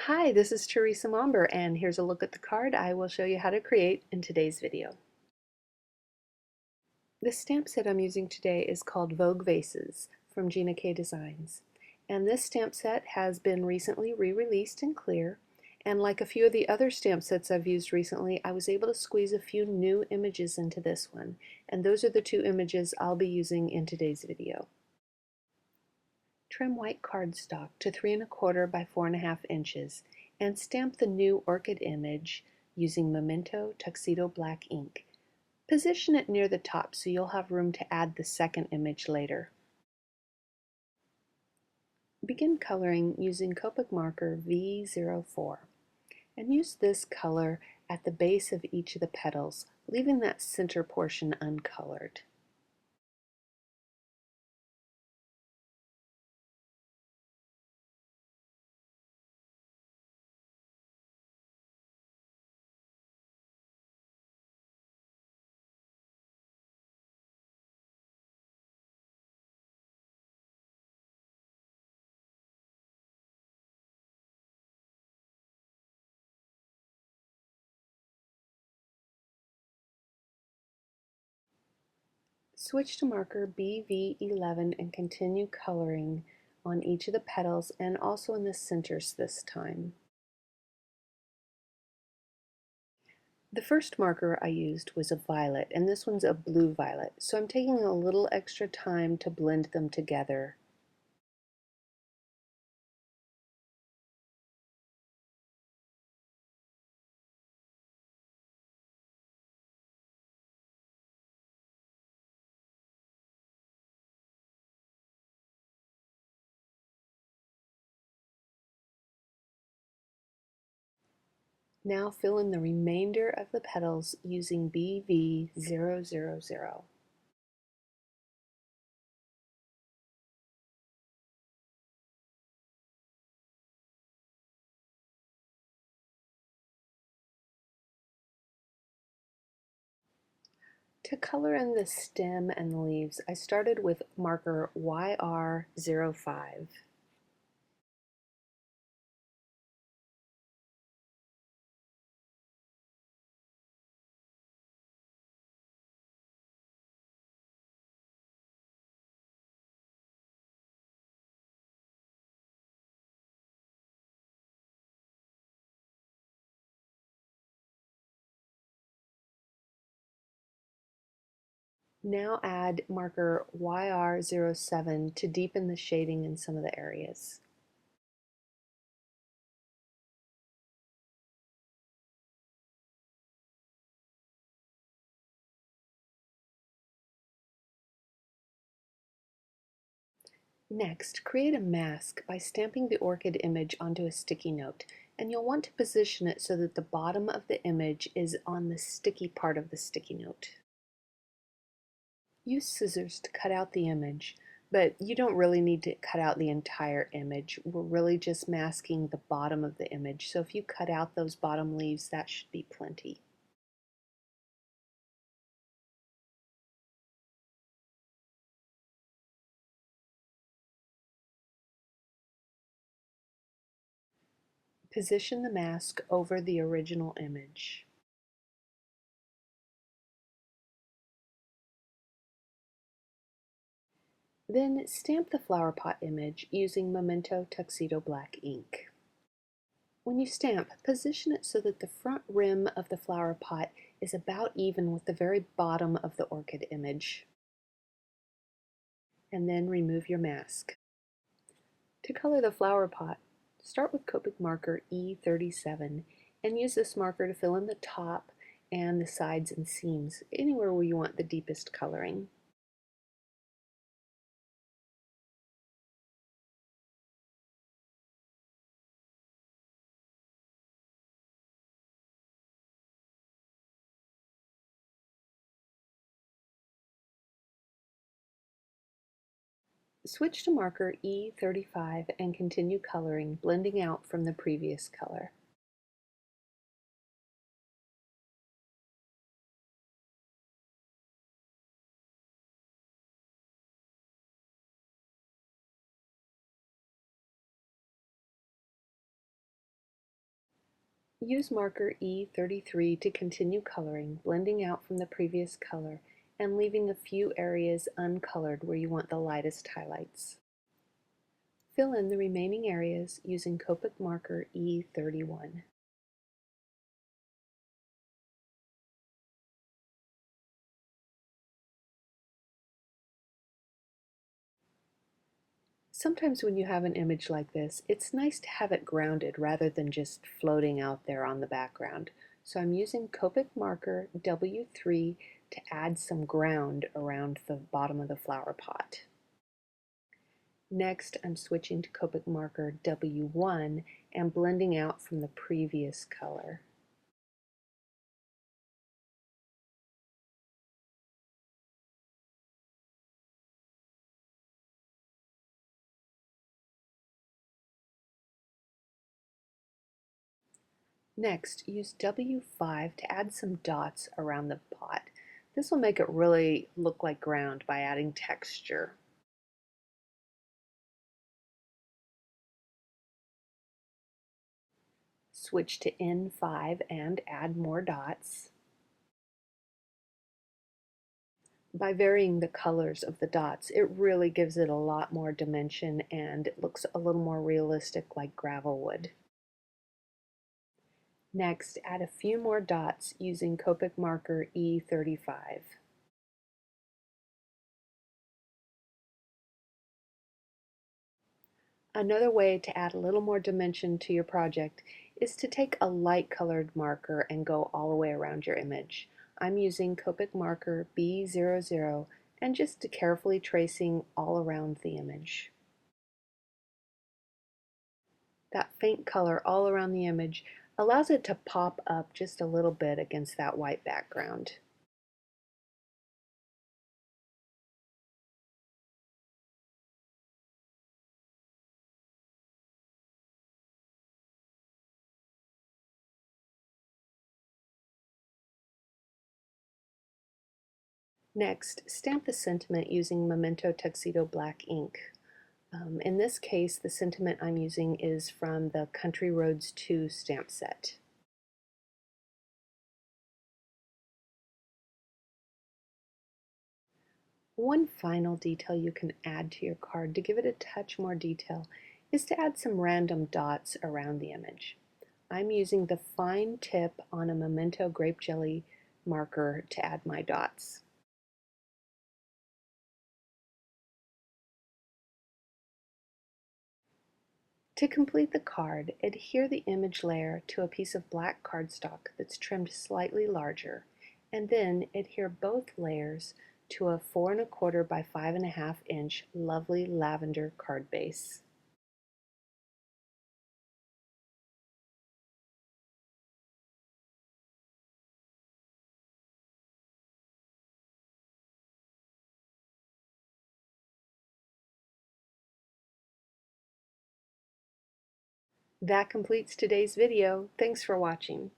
Hi, this is Teresa Momber, and here's a look at the card I will show you how to create in today's video. The stamp set I'm using today is called Vogue Vases from Gina K Designs. And this stamp set has been recently re-released in clear, and like a few of the other stamp sets I've used recently, I was able to squeeze a few new images into this one, and those are the two images I'll be using in today's video. Trim white cardstock to 3 1/4 by 4 1/2 inches and stamp the new Orchid image using Memento Tuxedo black ink. Position it near the top so you'll have room to add the second image later. Begin coloring using Copic marker V04 and use this color at the base of each of the petals, leaving that center portion uncolored. Switch to marker BV11 and continue coloring on each of the petals and also in the centers this time. The first marker I used was a violet, and this one's a blue violet, so I'm taking a little extra time to blend them together. Now fill in the remainder of the petals using BV000. To color in the stem and the leaves, I started with marker YR05. Now add marker YR07 to deepen the shading in some of the areas. Next, create a mask by stamping the orchid image onto a sticky note, and you'll want to position it so that the bottom of the image is on the sticky part of the sticky note. Use scissors to cut out the image, but you don't really need to cut out the entire image. We're really just masking the bottom of the image, so if you cut out those bottom leaves, that should be plenty. Position the mask over the original image. Then stamp the flower pot image using Memento Tuxedo black ink. When you stamp, position it so that the front rim of the flower pot is about even with the very bottom of the orchid image. And then remove your mask. To color the flower pot, start with Copic marker E37 and use this marker to fill in the top and the sides and seams, anywhere where you want the deepest coloring. Switch to marker E35 and continue coloring, blending out from the previous color. Use marker E33 to continue coloring, blending out from the previous color and leaving a few areas uncolored where you want the lightest highlights. Fill in the remaining areas using Copic marker E31. Sometimes when you have an image like this, it's nice to have it grounded rather than just floating out there on the background. So I'm using Copic marker W3 to add some ground around the bottom of the flower pot. Next, I'm switching to Copic marker W1 and blending out from the previous color. Next, use W5 to add some dots around the pot. This will make it really look like ground by adding texture. Switch to N5 and add more dots. By varying the colors of the dots, it really gives it a lot more dimension and it looks a little more realistic like gravel would. Next, add a few more dots using Copic marker E35. Another way to add a little more dimension to your project is to take a light colored marker and go all the way around your image. I'm using Copic marker B00 and just carefully tracing all around the image. That faint color all around the image allows it to pop up just a little bit against that white background. Next, stamp the sentiment using Memento Tuxedo black ink. In this case, the sentiment I'm using is from the Country Roads 2 stamp set. One final detail you can add to your card to give it a touch more detail is to add some random dots around the image. I'm using the fine tip on a Memento grape jelly marker to add my dots. To complete the card, adhere the image layer to a piece of black cardstock that's trimmed slightly larger, and then adhere both layers to a 4 1/4 by 5 1/2 inch lovely lavender card base. That completes today's video. Thanks for watching.